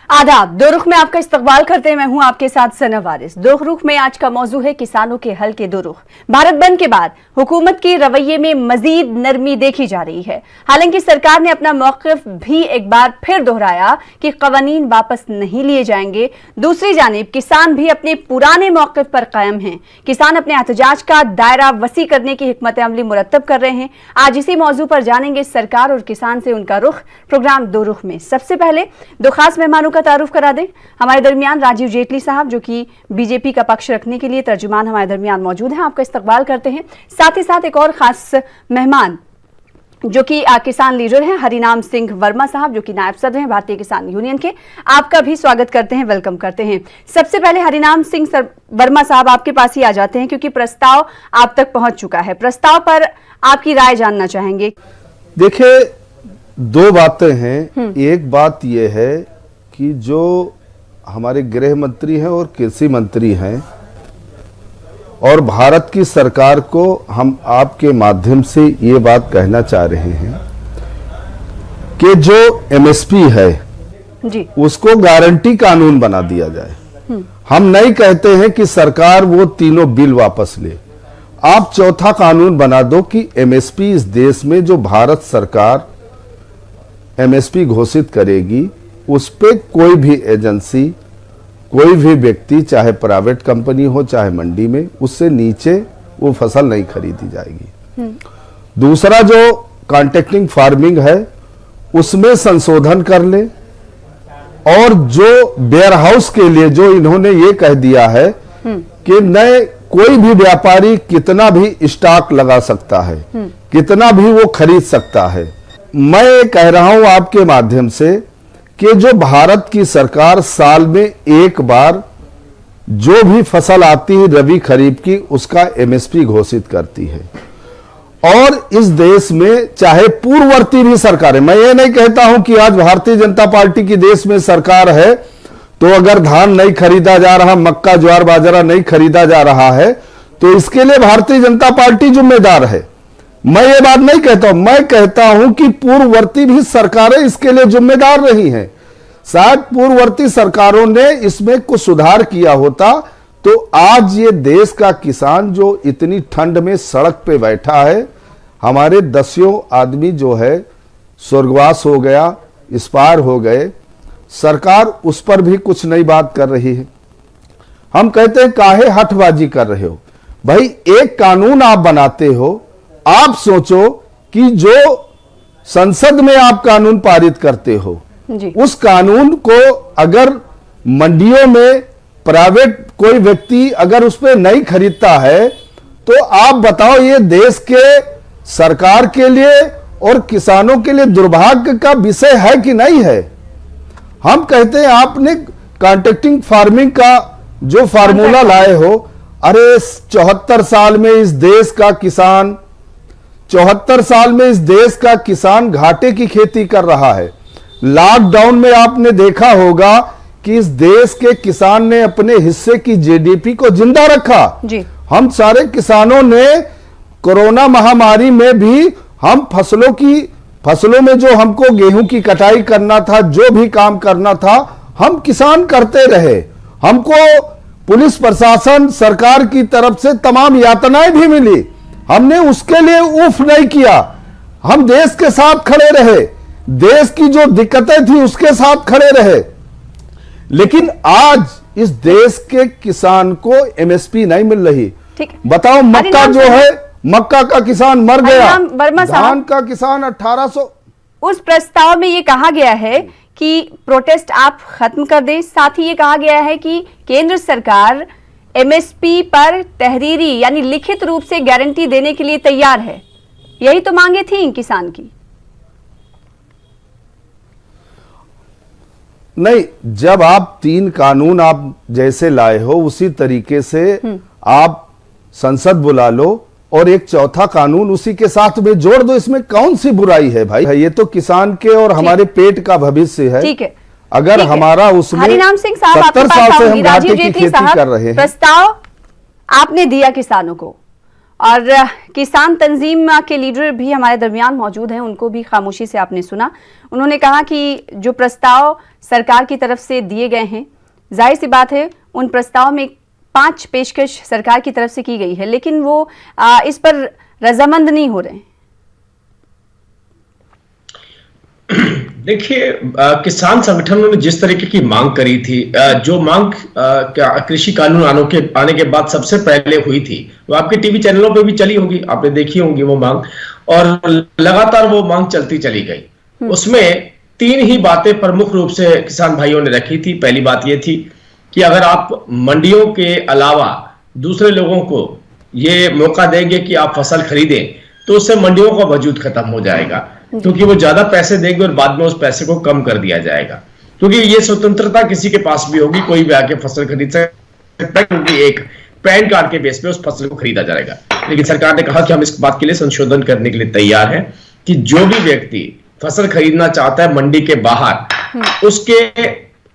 आदाब। दो रुख में आपका इस्तकबाल करते हैं। मैं हूं आपके साथ सना वारिस। दो रुख में आज का मौजू है किसानों के हल के दो रुख। भारत बंद के बाद हुकूमत के रवैये में मजीद नरमी देखी जा रही है। हालांकि सरकार ने अपना मौक़िफ़ भी एक बार फिर दोहराया कि कवानीन वापस नहीं लिए जाएंगे। दूसरी जानिब किसान भी अपने पुराने मौक़िफ़ पर कायम हैं। किसान अपने एहतजाज का दायरा वसी करने की हिकमत अमली मुरतब कर रहे हैं। आज इसी मौजू पर जानेंगे सरकार और किसान से उनका रुख। प्रोग्राम दो रुख में सबसे पहले दो खास मेहमानों का तारुफ करा दें। हमारे दरमियान राजीव जेटली साहब, जो कि बीजेपी का पक्ष रखने के लिए तर्जुमान हमारे दरमियान मौजूद हैं, आपका इस्तकबाल करते हैं। साथ ही साथ एक और खास मेहमान जो कि किसान लीडर हैं, हरिनाम सिंह वर्मा साहब, जो कि नायब सदर हैं भारतीय किसान यूनियन के, आपका भी स्वागत करते हैं, वेलकम करते हैं। सबसे पहले हरिनाम सिंह वर्मा साहब, आपके पास ही आ जाते हैं क्योंकि प्रस्ताव आप तक पहुंच चुका है। प्रस्ताव पर आपकी राय जानना चाहेंगे। देखिए, दो बातें हैं। एक बात यह है कि जो हमारे गृह मंत्री हैं और कृषि मंत्री हैं और भारत की सरकार को हम आपके माध्यम से ये बात कहना चाह रहे हैं कि जो एमएसपी है जी, उसको गारंटी कानून बना दिया जाए। हम नहीं कहते हैं कि सरकार वो तीनों बिल वापस ले। आप चौथा कानून बना दो कि एमएसपी इस देश में जो भारत सरकार एमएसपी घोषित करेगी उस पे कोई भी एजेंसी, कोई भी व्यक्ति, चाहे प्राइवेट कंपनी हो चाहे मंडी में, उससे नीचे वो फसल नहीं खरीदी जाएगी। दूसरा, जो कॉन्ट्रैक्टिंग फार्मिंग है उसमें संशोधन कर ले और जो वेयर हाउस के लिए जो इन्होंने ये कह दिया है कि नए कोई भी व्यापारी कितना भी स्टॉक लगा सकता है, कितना भी वो खरीद सकता है। मैं कह रहा हूं आपके माध्यम से कि जो भारत की सरकार साल में एक बार जो भी फसल आती है रबी खरीफ की, उसका एमएसपी घोषित करती है। और इस देश में चाहे पूर्ववर्ती भी सरकार है, मैं ये नहीं कहता हूं कि आज भारतीय जनता पार्टी की देश में सरकार है तो अगर धान नहीं खरीदा जा रहा, मक्का ज्वार बाजरा नहीं खरीदा जा रहा है तो इसके लिए भारतीय जनता पार्टी जिम्मेदार है। मैं ये बात नहीं कहता हूं, मैं कहता हूं कि पूर्ववर्ती भी सरकारें इसके लिए जिम्मेदार रही हैं। शायद पूर्ववर्ती सरकारों ने इसमें कुछ सुधार किया होता तो आज ये देश का किसान जो इतनी ठंड में सड़क पे बैठा है, हमारे दसियों आदमी जो है स्वर्गवास हो गया, एक्सपायर हो गए, सरकार उस पर भी कुछ नई बात कर रही है। हम कहते हैं काहे हठबाजी कर रहे हो भाई? एक कानून आप बनाते हो, आप सोचो कि जो संसद में आप कानून पारित करते हो जी, उस कानून को अगर मंडियों में प्राइवेट कोई व्यक्ति अगर उस पर नहीं खरीदता है तो आप बताओ ये देश के सरकार के लिए और किसानों के लिए दुर्भाग्य का विषय है कि नहीं है? हम कहते हैं आपने कॉन्ट्रैक्टिंग फार्मिंग का जो फार्मूला लाए हो, अरे 74 साल में इस देश का किसान 74 साल में इस देश का किसान घाटे की खेती कर रहा है। लॉकडाउन में आपने देखा होगा कि इस देश के किसान ने अपने हिस्से की जीडीपी को जिंदा रखा जी। हम सारे किसानों ने कोरोना महामारी में भी हम फसलों में जो हमको गेहूं की कटाई करना था, जो भी काम करना था, हम किसान करते रहे। हमको पुलिस प्रशासन सरकार की तरफ से तमाम यातनाएं भी मिली, हमने उसके लिए उफ नहीं किया। हम देश के साथ खड़े रहे, देश की जो दिक्कतें थी उसके साथ खड़े रहे। लेकिन आज इस देश के किसान को एमएसपी नहीं मिल रही। बताओ, मक्का जो है, मक्का का किसान मर गया, धान का किसान 1800। उस प्रस्ताव में ये कहा गया है कि प्रोटेस्ट आप खत्म कर दें। साथ ही ये कहा गया है कि केंद्र सरकार एमएसपी पर तहरीरी यानी लिखित रूप से गारंटी देने के लिए तैयार है। यही तो मांगे थी किसान की। नहीं, जब आप 3 कानून आप जैसे लाए हो उसी तरीके से आप संसद बुला लो और एक चौथा कानून उसी के साथ में जोड़ दो। इसमें कौन सी बुराई है भाई? ये तो किसान के और हमारे पेट का भविष्य है। ठीक है, अगर हमारा उसमें हरिनाम सिंह साहब 70 साल से हम घाटे की खेती कर रहे हैं। प्रस्ताव आपने दिया किसानों को और किसान तंजीम के लीडर भी हमारे दरमियान मौजूद हैं, उनको भी खामोशी से आपने सुना। उन्होंने कहा कि जो प्रस्ताव सरकार की तरफ से दिए गए हैं, जाहिर सी बात है उन प्रस्ताव में 5 पेशकश सरकार की तरफ से की गई है, लेकिन वो इस पर रजामंद नहीं हो रहे। देखिए, किसान संगठनों ने जिस तरीके की मांग करी थी, जो मांग कृषि कानून आने के बाद सबसे पहले हुई थी, वो आपके टीवी चैनलों पे भी चली होगी, आपने देखी होंगी वो मांग, और लगातार वो मांग चलती चली गई। उसमें 3 ही बातें प्रमुख रूप से किसान भाइयों ने रखी थी। पहली बात ये थी कि अगर आप मंडियों के अलावा दूसरे लोगों को ये मौका देंगे कि आप फसल खरीदें, तो उससे मंडियों का वजूद खत्म हो जाएगा, क्योंकि वो ज्यादा पैसे देंगे और बाद में उस पैसे को कम कर दिया जाएगा। क्योंकि ये स्वतंत्रता किसी के पास भी होगी, कोई भी आके फसल खरीद सकता है, क्योंकि एक पैन कार्ड के बेस पे उस फसल को खरीदा जाएगा। लेकिन सरकार ने कहा कि हम इस बात के लिए संशोधन करने के लिए तैयार हैं कि जो भी व्यक्ति फसल खरीदना चाहता है मंडी के बाहर,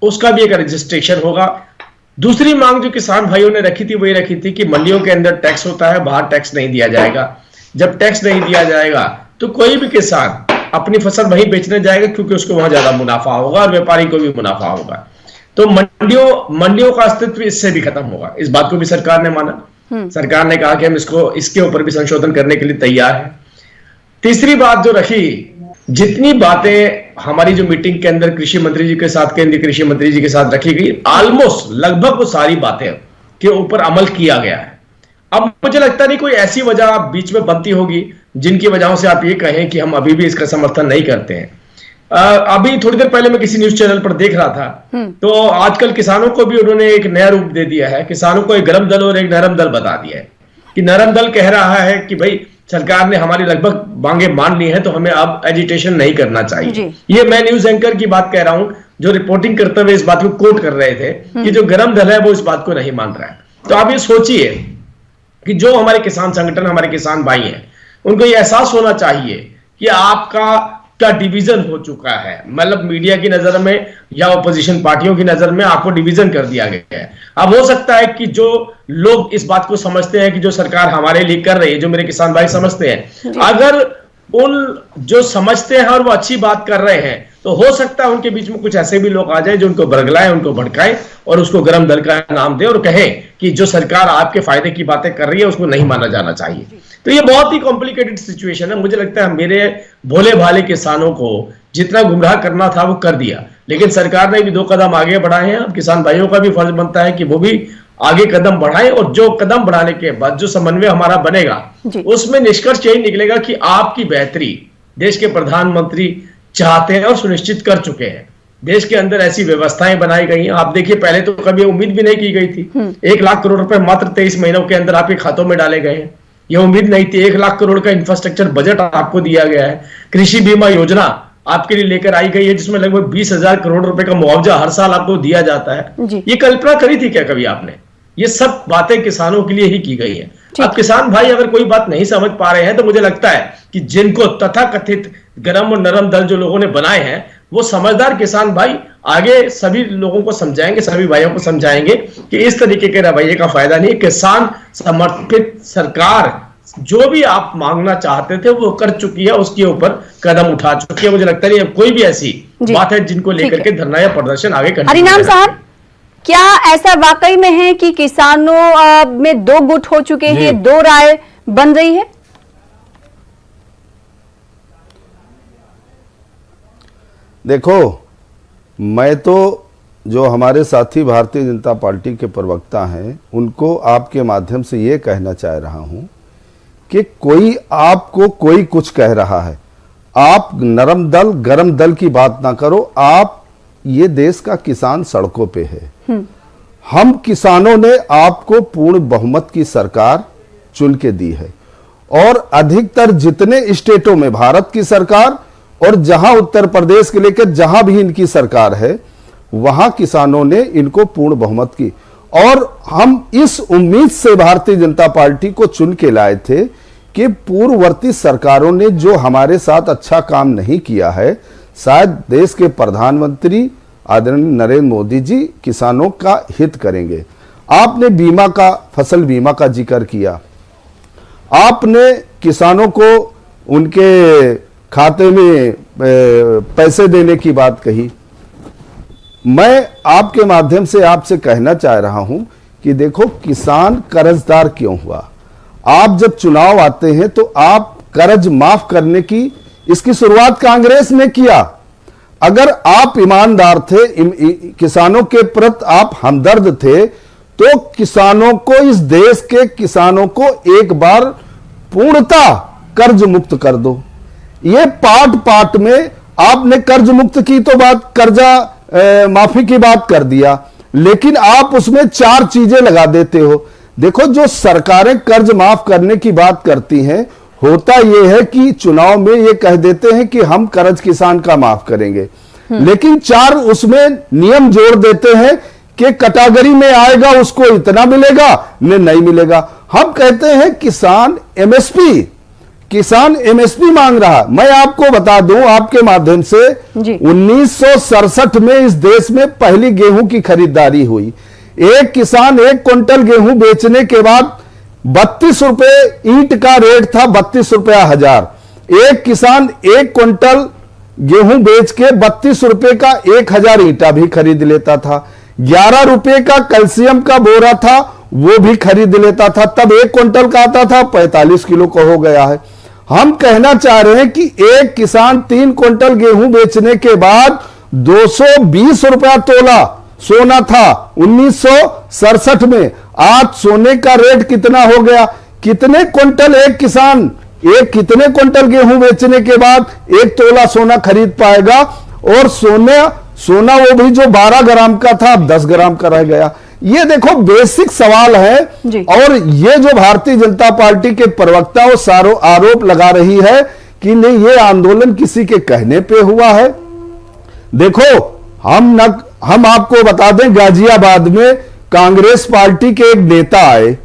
उसका भी एक रजिस्ट्रेशन होगा। दूसरी मांग जो किसान भाइयों ने रखी थी वो ये रखी थी कि मंडियों के अंदर टैक्स होता है, बाहर टैक्स नहीं दिया जाएगा। जब टैक्स नहीं दिया जाएगा तो कोई भी किसान अपनी फसल वहीं बेचने जाएगा, क्योंकि उसको वहां ज्यादा मुनाफा होगा और व्यापारी को भी मुनाफा होगा। तो मंडियों का अस्तित्व इससे भी खत्म होगा। इस बात को भी सरकार ने माना। सरकार ने कहा कि हम इसके ऊपर भी संशोधन करने के लिए तैयार हैं। तीसरी बात जो रखी, जितनी बातें हमारी जो मीटिंग के अंदर कृषि मंत्री जी के साथ, केंद्रीय कृषि मंत्री जी के साथ रखी गई, ऑलमोस्ट लगभग वो सारी बातें के ऊपर अमल किया गया है। अब मुझे लगता नहीं कोई ऐसी वजह बीच में बनती होगी जिनकी वजहों से आप ये कहें कि हम अभी भी इसका समर्थन नहीं करते हैं। अभी थोड़ी देर पहले मैं किसी न्यूज चैनल पर देख रहा था, तो आजकल किसानों को भी उन्होंने एक नया रूप दे दिया है। किसानों को एक गर्म दल और एक नरम दल बता दिया है कि नरम दल कह रहा है कि भाई सरकार ने हमारी लगभग मांगे मान ली है, तो हमें अब एजिटेशन नहीं करना चाहिए। ये मैं न्यूज एंकर की बात कह रहा हूं, जो रिपोर्टिंग करते हुए इस बात को कोट कर रहे थे कि जो गर्म दल है वो इस बात को नहीं मान रहा है। तो आप ये सोचिए कि जो हमारे किसान संगठन, हमारे किसान भाई हैं, उनको ये एहसास होना चाहिए कि आपका क्या डिवीजन हो चुका है। मतलब मीडिया की नजर में या ओपोजिशन पार्टियों की नजर में आपको डिवीजन कर दिया गया है। अब हो सकता है कि जो लोग इस बात को समझते हैं कि जो सरकार हमारे लिए कर रही है, जो मेरे किसान भाई समझते हैं, अगर उन जो समझते हैं और वो अच्छी बात कर रहे हैं, तो हो सकता है उनके बीच में कुछ ऐसे भी लोग आ जाए जो उनको बरगलाएं, उनको भड़काएं और उसको गर्म दल का नाम दे और कहें कि जो सरकार आपके फायदे की बातें कर रही है उसको नहीं माना जाना चाहिए। तो ये बहुत ही कॉम्प्लिकेटेड सिचुएशन है। मुझे लगता है मेरे भोले भाले किसानों को जितना गुमराह करना था वो कर दिया, लेकिन सरकार ने भी 2 कदम आगे बढ़ाए हैं। अब किसान भाइयों का भी फर्ज बनता है कि वो भी आगे कदम बढ़ाएं, और जो कदम बढ़ाने के बाद जो समन्वय हमारा बनेगा उसमें निष्कर्ष यही निकलेगा कि आपकी बेहतरी देश के प्रधानमंत्री चाहते हैं और सुनिश्चित कर चुके हैं। देश के अंदर ऐसी व्यवस्थाएं बनाई गई हैं। आप देखिए, पहले तो कभी उम्मीद भी नहीं की गई थी। 1 लाख करोड़ रुपए मात्र 23 महीनों के अंदर आपके खातों में डाले गए हैं। यह उम्मीद नहीं थी। 1 लाख करोड़ का इंफ्रास्ट्रक्चर बजट आपको दिया गया है। कृषि बीमा योजना आपके लिए लेकर आई गई है, जिसमें लगभग 20,000 करोड़ रुपए का मुआवजा हर साल आपको दिया जाता है। ये कल्पना करी थी क्या कभी आपने? ये सब बातें किसानों के लिए ही की गई है। अब किसान भाई अगर कोई बात नहीं समझ पा रहे हैं, तो मुझे लगता है कि जिनको तथाकथित गरम और नरम दल जो लोगों ने बनाए हैं, वो समझदार किसान भाई आगे सभी लोगों को समझाएंगे, सभी भाइयों को समझाएंगे कि इस तरीके के रवैये का फायदा नहीं। किसान समर्पित सरकार जो भी आप मांगना चाहते थे वो कर चुकी है, उसके ऊपर कदम उठा चुकी है। मुझे लगता नहीं कोई भी ऐसी बात है जिनको लेकर के धरना या प्रदर्शन आगे करना। हरिनाम साहब, क्या ऐसा वाकई में है कि किसानों में 2 गुट हो चुके हैं, 2 राय बन रही है? देखो, मैं तो जो हमारे साथी भारतीय जनता पार्टी के प्रवक्ता हैं उनको आपके माध्यम से ये कहना चाह रहा हूं कि कोई आपको कोई कुछ कह रहा है, आप नरम दल गरम दल की बात ना करो। आप, ये देश का किसान सड़कों पे है। हम किसानों ने आपको पूर्ण बहुमत की सरकार चुन के दी है, और अधिकतर जितने स्टेटों में भारत की सरकार और जहां उत्तर प्रदेश के लेकर जहां भी इनकी सरकार है, वहां किसानों ने इनको पूर्ण बहुमत की। और हम इस उम्मीद से भारतीय जनता पार्टी को चुन के लाए थे कि पूर्ववर्ती सरकारों ने जो हमारे साथ अच्छा काम नहीं किया है, शायद देश के प्रधानमंत्री आदरणीय नरेंद्र मोदी जी किसानों का हित करेंगे। आपने बीमा का, फसल बीमा का जिक्र किया। आपने किसानों को उनके खाते में पैसे देने की बात कही। मैं आपके माध्यम से आपसे कहना चाह रहा हूं कि देखो, किसान कर्जदार क्यों हुआ? आप जब चुनाव आते हैं तो आप कर्ज माफ करने की इसकी शुरुआत कांग्रेस ने किया। अगर आप ईमानदार थे, किसानों के प्रति आप हमदर्द थे, तो किसानों को, इस देश के किसानों को एक बार पूर्णतः कर्ज मुक्त कर दो। ये पार्ट पार्ट में आपने कर्ज मुक्त की तो बात, कर्जा माफी की बात कर दिया, लेकिन आप उसमें 4 चीजें लगा देते हो। देखो, जो सरकारें कर्ज माफ करने की बात करती हैं, होता यह है कि चुनाव में ये कह देते हैं कि हम कर्ज किसान का माफ करेंगे, लेकिन 4 उसमें नियम जोड़ देते हैं कि कैटेगरी में आएगा उसको इतना मिलेगा, नहीं मिलेगा। हम कहते हैं किसान एमएसपी मांग रहा। मैं आपको बता दूं आपके माध्यम से, 1967 में इस देश में पहली गेहूं की खरीदारी हुई। एक किसान 1 क्विंटल गेहूं बेचने के बाद 32 रुपए ईंट का रेट था, 32 रुपया हजार। एक किसान 1 क्विंटल गेहूं बेच के 32 रुपए का 1000 ईंटा भी खरीद लेता था। 11 रुपए का कैल्शियम का बोरा था, वो भी खरीद लेता था। तब 1 क्विंटल का आता था, 45 किलो का हो गया है। हम कहना चाह रहे हैं कि एक किसान 3 क्विंटल गेहूं बेचने के बाद 220 रुपया तोला सोना था 1967 में। आज सोने का रेट कितना हो गया? कितने क्विंटल एक किसान, कितने क्विंटल गेहूं बेचने के बाद 1 तोला सोना खरीद पाएगा? और सोना वो भी जो 12 ग्राम का था, अब 10 ग्राम का रह गया। ये देखो बेसिक सवाल है। और ये जो भारतीय जनता पार्टी के प्रवक्ता वो सारो आरोप लगा रही है कि नहीं, ये आंदोलन किसी के कहने पे हुआ है। देखो, हम आपको बता दें, गाजियाबाद में कांग्रेस पार्टी के एक नेता आए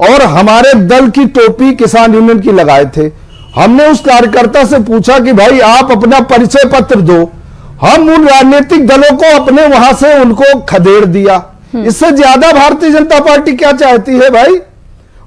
और हमारे दल की टोपी किसान यूनियन की लगाए थे। हमने उस कार्यकर्ता से पूछा कि भाई आप अपना परिचय पत्र दो। हम उन राजनीतिक दलों को अपने वहां से उनको खदेड़ दिया। इससे ज्यादा भारतीय जनता पार्टी क्या चाहती है भाई?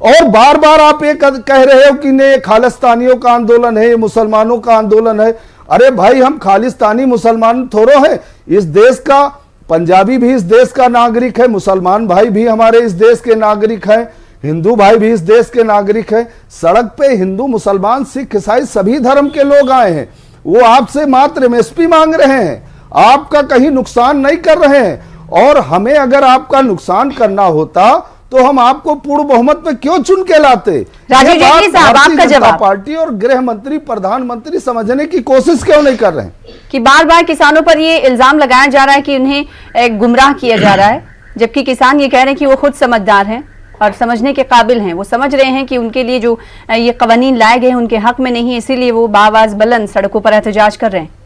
और बार बार आप ये कह रहे हो कि नहीं, खालिस्तानियों का आंदोलन है, ये मुसलमानों का आंदोलन है। अरे भाई, हम खालिस्तानी मुसलमान थोड़ो है। इस देश का पंजाबी भी इस देश का नागरिक है, मुसलमान भाई भी हमारे इस देश के नागरिक हैं, हिंदू भाई भी इस देश के नागरिक हैं। सड़क पे हिंदू, मुसलमान, सिख, ईसाई सभी धर्म के लोग आए हैं। वो आपसे मात्र एमएसपी मांग रहे हैं, आपका कहीं नुकसान नहीं कर रहे हैं। और हमें अगर आपका नुकसान करना होता तो हम आपको पूर्ण बहुमत में क्यों चुन के लाते? राजीव जेटली साहब, आपका जवाब। पार्टी और गृह मंत्री, प्रधानमंत्री समझने की कोशिश क्यों नहीं कर रहे हैं कि बार बार किसानों पर ये इल्जाम लगाया जा रहा है कि उन्हें गुमराह किया जा रहा है, जबकि किसान ये कह रहे हैं कि वो खुद समझदार हैं और समझने के काबिल हैं। वो समझ रहे हैं कि उनके लिए जो ये कवानीन लाए गए हैं उनके हक में नहीं है, इसीलिए वो बावाज बुलंद सड़कों पर एहतजाज कर रहे हैं।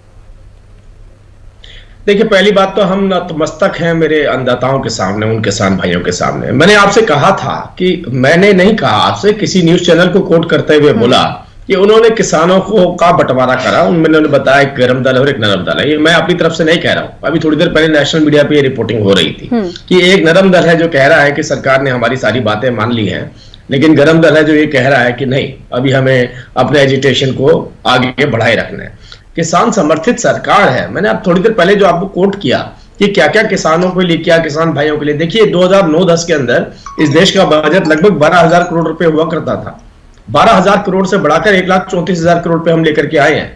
देखिए, पहली बात तो हम नतमस्तक हैं मेरे अन्नदाताओं के सामने, उन किसान भाइयों के सामने। मैंने आपसे कहा था कि मैंने नहीं कहा आपसे, किसी न्यूज चैनल को कोट करते हुए बोला कि उन्होंने किसानों को का बंटवारा करा। उन्होंने बताया एक गरम दल और एक नरम दल है। ये मैं अपनी तरफ से नहीं कह रहा हूं। अभी थोड़ी देर पहले नेशनल मीडिया पे ये रिपोर्टिंग हो रही थी कि एक नरम दल है जो कह रहा है कि सरकार ने हमारी सारी बातें मान ली हैं, लेकिन गरम दल है जो ये कह रहा है कि नहीं, अभी हमें अपने एजिटेशन को आगे बढ़ाए रखना है। किसान समर्थित सरकार है। मैंने अब थोड़ी देर पहले जो आपको कोट किया कि क्या क्या किसानों के लिए, क्या किसान भाइयों के लिए। देखिए, 2009-10 के अंदर इस देश का बजट लगभग 12,000 करोड़ रुपए हुआ करता था। 12,000 करोड़ से बढ़ाकर 1,34,000 करोड़ रुपए हम लेकर के आए हैं।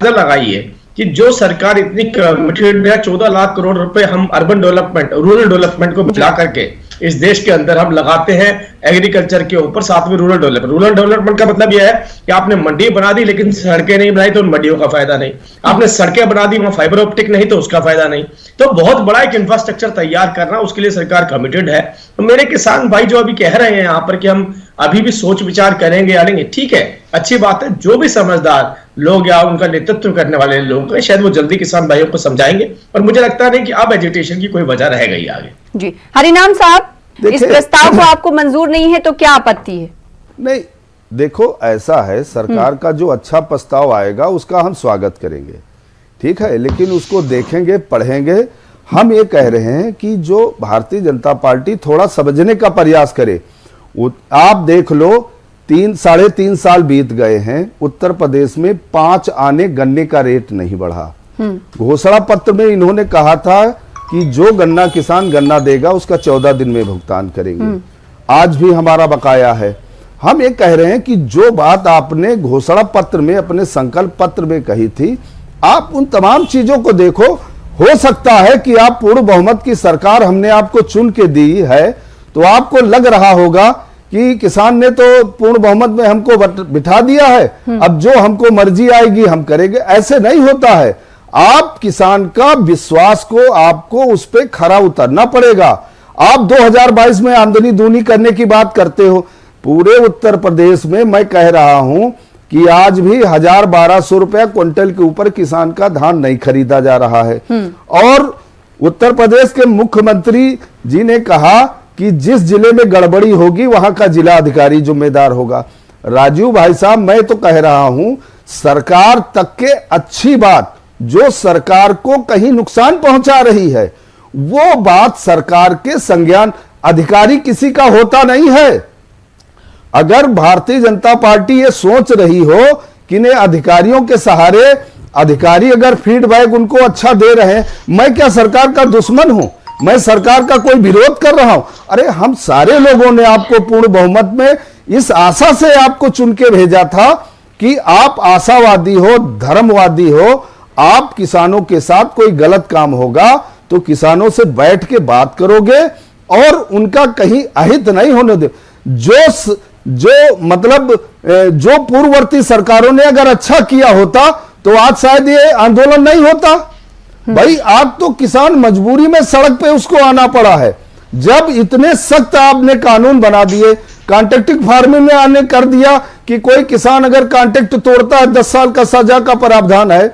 लगाइए कि जो सरकार इतनी कमिटेड है, 14 लाख करोड़ रुपए हम अर्बन डेवलपमेंट, रूरल डेवलपमेंट को मिला करके इस देश के अंदर हम लगाते हैं एग्रीकल्चर के ऊपर, साथ में रूरल डेवलपमेंट। रूरल डेवलपमेंट का मतलब यह है कि आपने मंडी बना दी लेकिन सड़कें नहीं बनाई तो उन मंडियों का फायदा नहीं। आपने सड़कें बना दी, वहां फाइबर ऑप्टिक नहीं तो उसका फायदा नहीं। तो बहुत बड़ा एक इंफ्रास्ट्रक्चर तैयार करना, उसके लिए सरकार कमिटेड है। तो मेरे किसान भाई जो अभी कह रहे हैं यहाँ पर कि हम अभी भी सोच विचार करेंगे या लेंगे, ठीक है, अच्छी बात है। जो भी समझदार लोग या उनका नेतृत्व करने वाले लोग हैं, शायद वो जल्दी किसान भाइयों को समझाएंगे। और मुझे लगता नहीं कि अब एजिटेशन की कोई वजह रह गई आगे। जी हरिनाम साहब, इस प्रस्ताव को आपको मंजूर नहीं है तो क्या आपत्ति है? नहीं, देखो ऐसा है, सरकार का जो अच्छा प्रस्ताव आएगा उसका हम स्वागत करेंगे, ठीक है, लेकिन उसको देखेंगे, पढ़ेंगे। हम ये कह रहे हैं कि जो भारतीय जनता पार्टी थोड़ा समझने का प्रयास करे। आप देख लो, 3-3.5 साल बीत गए हैं, उत्तर प्रदेश में 5 आने गन्ने का रेट नहीं बढ़ा। घोषणा पत्र में इन्होंने कहा था कि जो गन्ना किसान गन्ना देगा उसका 14 दिन में भुगतान करेंगे। आज भी हमारा बकाया है। हम ये कह रहे हैं कि जो बात आपने घोषणा पत्र में, अपने संकल्प पत्र में कही थी, आप उन तमाम चीजों को देखो। हो सकता है कि आप पूर्ण बहुमत की सरकार हमने आपको चुन के दी है, तो आपको लग रहा होगा कि किसान ने तो पूर्ण बहुमत में हमको बिठा दिया है, अब जो हमको मर्जी आएगी हम करेंगे। ऐसे नहीं होता है। आप किसान का विश्वास को, आपको उस पर खरा उतरना पड़ेगा। आप 2022 में आमदनी दूनी करने की बात करते हो। पूरे उत्तर प्रदेश में मैं कह रहा हूं कि आज भी 1,000-1,200 रुपया क्विंटल के ऊपर किसान का धान नहीं खरीदा जा रहा है। और उत्तर प्रदेश के मुख्यमंत्री जी ने कहा कि जिस जिले में गड़बड़ी होगी वहां का जिला अधिकारी जिम्मेदार होगा। राजीव भाई साहब, मैं तो कह रहा हूं, सरकार तक के अच्छी बात जो सरकार को कहीं नुकसान पहुंचा रही है, वो बात सरकार के संज्ञान अधिकारी किसी का होता नहीं है। अगर भारतीय जनता पार्टी ये सोच रही हो कि ने अधिकारियों के सहारे, अधिकारी अगर फीडबैक उनको अच्छा दे रहे हैं, मैं क्या सरकार का दुश्मन हूं? मैं सरकार का कोई विरोध कर रहा हूं? अरे हम सारे लोगों ने आपको पूर्ण बहुमत में इस आशा से आपको चुन के भेजा था कि आप आशावादी हो, धर्मवादी हो। आप किसानों के साथ कोई गलत काम होगा तो किसानों से बैठ के बात करोगे और उनका कहीं अहित नहीं होने दे। जो पूर्ववर्ती सरकारों ने अगर अच्छा किया होता तो आज शायद ये आंदोलन नहीं होता। भाई आज तो किसान मजबूरी में सड़क पे उसको आना पड़ा है। जब इतने सख्त आपने कानून बना दिए, कॉन्ट्रैक्टिंग फार्मिंग में आने कर दिया कि कोई किसान अगर कॉन्ट्रैक्ट तोड़ता है 10 साल का सजा का प्रावधान है।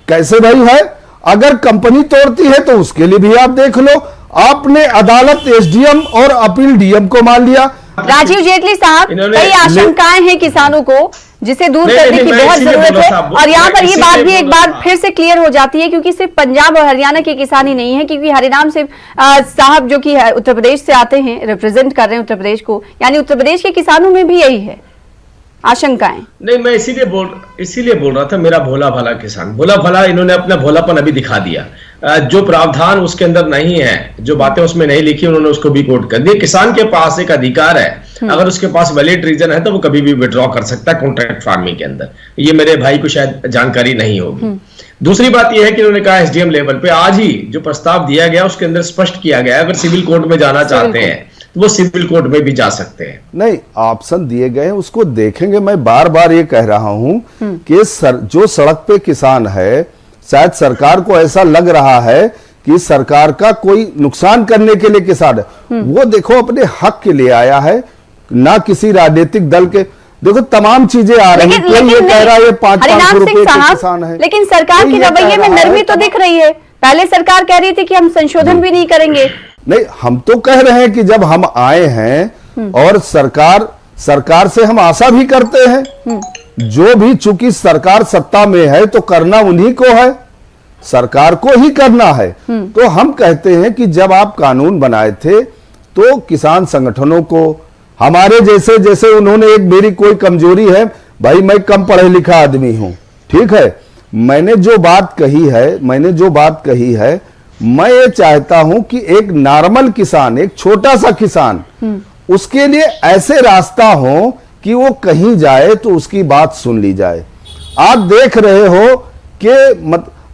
कैसे भाई है? अगर कंपनी तोड़ती है तो उसके लिए भी आप देख लो। आपने अदालत, एसडीएम और अपील डीएम को मान लिया। राजीव जेटली साहब, कई आशंकाएं हैं किसानों को जिसे दूर करने की बहुत जरूरत है। और यहाँ पर ये बात भी एक बार फिर से क्लियर हो जाती है, क्योंकि सिर्फ पंजाब और हरियाणा के किसान ही नहीं है, क्योंकि हरिनाम से साहब जो कि उत्तर प्रदेश से आते हैं, रिप्रेजेंट कर रहे हैं उत्तर प्रदेश को, यानी उत्तर प्रदेश के किसानों में भी यही है आशंकाएं। नहीं, मैं इसीलिए बोल रहा था, मेरा भोला भला किसान, भोला भला, इन्होंने अपना भोलापन अभी दिखा दिया। जो प्रावधान उसके अंदर नहीं है, जो बातें उसमें नहीं लिखी, उन्होंने उसको भी कोट कर दिया। किसान के पास एक अधिकार है, अगर उसके पास वैलिड रीजन है तो वो कभी भी विड्रॉ कर सकता है कॉन्ट्रैक्ट फार्मिंग के अंदर। ये मेरे भाई को शायद जानकारी नहीं होगी। दूसरी बात यह है कि उन्होंने कहा एसडीएम लेवल पे आज ही जो प्रस्ताव दिया गया उसके अंदर स्पष्ट किया गया है, अगर सिविल कोर्ट में जाना चाहते हैं तो वो सिविल कोर्ट में भी जा सकते हैं। नहीं, ऑप्शन दिए गए हैं, उसको देखेंगे। मैं बार बार ये कह रहा हूं कि जो सड़क पे किसान है, शायद सरकार को ऐसा लग रहा है कि सरकार का कोई नुकसान करने के लिए किसान है। वो देखो अपने हक के लिए आया है, ना किसी राजनीतिक दल के। देखो तमाम चीजें आ रही हैं। कोई ये कह रहा है 500 रुपए के किसान है, लेकिन सरकार के रवैये में नरमी तो दिख रही है। पहले सरकार कह रही थी कि हम संशोधन भी नहीं करेंगे। नहीं, हम तो कह रहे हैं कि जब हम आए हैं और सरकार से हम आशा भी करते हैं, जो भी, चूंकि सरकार सत्ता में है तो करना उन्हीं को है, सरकार को ही करना है। तो हम कहते हैं कि जब आप कानून बनाए थे तो किसान संगठनों को, हमारे जैसे उन्होंने, एक मेरी कोई कमजोरी है भाई, मैं कम पढ़े लिखा आदमी हूं, ठीक है, मैंने जो बात कही है, मैं ये चाहता हूं कि एक नॉर्मल किसान, एक छोटा सा किसान, उसके लिए ऐसे रास्ता हो कि वो कहीं जाए तो उसकी बात सुन ली जाए। आप देख रहे हो कि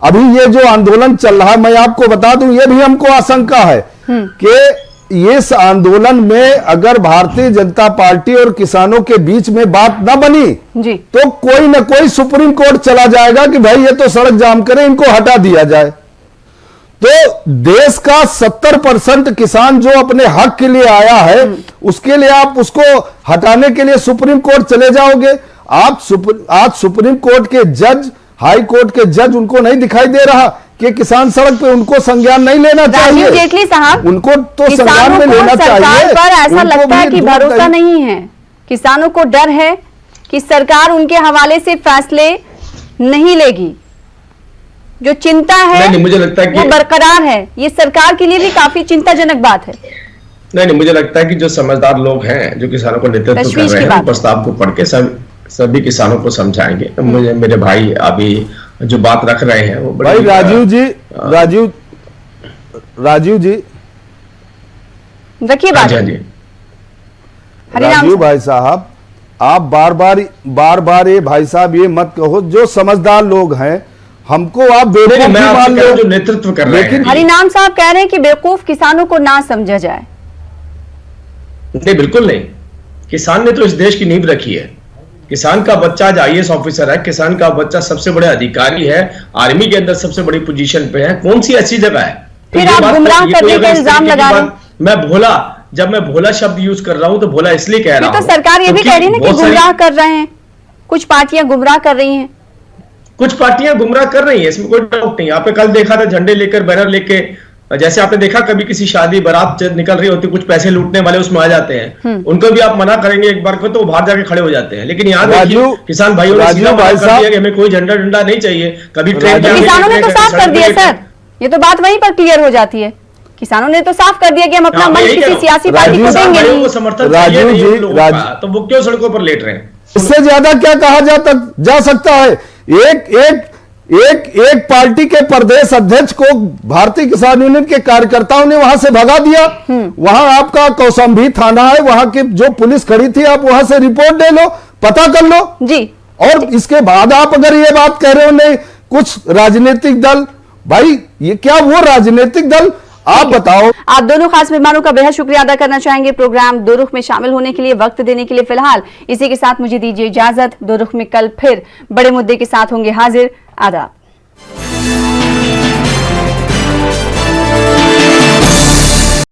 अभी ये जो आंदोलन चल रहा है, मैं आपको बता दूं, ये भी हमको आशंका है कि इस आंदोलन में अगर भारतीय जनता पार्टी और किसानों के बीच में बात न बनी जी, तो कोई ना कोई सुप्रीम कोर्ट चला जाएगा कि भाई ये तो सड़क जाम करें, इनको हटा दिया जाए। तो देश का 70% किसान जो अपने हक के लिए आया है, उसके लिए आप उसको हटाने के लिए सुप्रीम कोर्ट चले जाओगे। आज सुप्रीम कोर्ट के जज, हाई कोर्ट के जज, उनको नहीं दिखाई दे रहा कि किसान सड़क पे, उनको संज्ञान नहीं लेना चाहिए। राजीव जेटली साहब, उनको तो संज्ञान में लेना चाहिए। सरकार पर ऐसा लगता है कि भरोसा नहीं है, किसानों को डर है कि सरकार उनके हवाले से फैसले नहीं लेगी। जो चिंता है नहीं, मुझे लगता है कि वो बरकरार है। ये सरकार के लिए भी काफी चिंताजनक बात है। नहीं, मुझे लगता है कि जो समझदार लोग हैं जो किसानों को नेतृत्व कर तशवीश रहे की हैं, बात। प्रस्ताव को पढ़ के सभी किसानों को समझाएंगे। मुझे मेरे भाई अभी जो बात रख रहे हैं वो भाई राजीव जी, राजीव जी रखिए हाँ बात। जी, हाँ जी। हरिनाम राजीव साहब। भाई साहब, आप बार बार ये भाई साहब ये मत कहो, जो समझदार लोग हैं हमको आप नहीं, बेवकूफ मैं भी आपसे मान कह रहा लो। हूं जो नेतृत्व कर रहे हैं। लेकिन हरिनाम साहब कह रहे हैं कि बेवकूफ किसानों को ना समझा जाए। नहीं, बिल्कुल नहीं। किसान ने तो इस देश की नींव रखी है। किसान का बच्चा आज IAS ऑफिसर है, किसान का बच्चा सबसे बड़े अधिकारी है, आर्मी के अंदर सबसे बड़ी पोजीशन पे है। कौन सी ऐसी जगह है? तो फिर ये आप बात- गुमराह ये करने कोई का अगर इस इल्जाम तरीके की लगा रहे बात- जब मैं भोला शब्द यूज कर रहा हूं तो भोला इसलिए कह ये रहा तो हूं सरकार ये भी क्योंकि कह रही है ना कि बहुत सारी- गुमराह कर रहे हैं, कुछ पार्टियां गुमराह कर रही हैं। कुछ पार्टियां गुमराह कर रही हैं, इसमें कोई डाउट नहीं। आपने कल देखा था झंडे लेकर, बैनर लेके, जैसे आपने देखा कभी किसी शादी बारात निकल रही होती, कुछ पैसे लूटने वाले उसमें आ जाते हैं, उनको भी आप मना करेंगे एक बार को तो वो बाहर जाके खड़े हो जाते हैं। लेकिन यहाँ देखिए राजू- किसान भाइयों ने राजू सीधा मना भाई कर साहब- दिया कि हमें कोई झंडा डंडा नहीं चाहिए। कभी ट्रेन राजू- के आगे किसानों ने लेट तो रहे, साफ सड़क कर पे दिया लेट रहे। सर, ये तो बात वहीं पर क्लियर हो जाती है। किसानों ने तो साफ कर दिया कि हम अपना हाँ, मैं मन यही कह किसी रहा हूं। सियासी पार्टी को राजू- किसान देंगे भाइयों को नहीं। समर्थन राजू चाहिए नहीं जी, उन लोगों का, तो वो क्यों सड़कों पर लेट रहे हैं? इससे ज्यादा क्या कहा जा सकता है? एक पार्टी के प्रदेश अध्यक्ष को भारतीय किसान यूनियन के कार्यकर्ताओं ने वहां से भगा दिया। वहां आपका कौशाम्बी थाना है, वहां की जो पुलिस खड़ी थी, आप वहां से रिपोर्ट दे लो, पता कर लो। जी, और इसके बाद आप अगर ये बात कह रहे हो नहीं कुछ राजनीतिक दल, भाई ये क्या वो राजनीतिक दल? आप बताओ। आप दोनों खास मेहमानों का बेहद शुक्रिया अदा करना चाहेंगे प्रोग्राम दो रुख में शामिल होने के लिए, वक्त देने के लिए। फिलहाल इसी के साथ मुझे दीजिए इजाजत। दो रुख में कल फिर बड़े मुद्दे के साथ होंगे हाजिर। आदाब।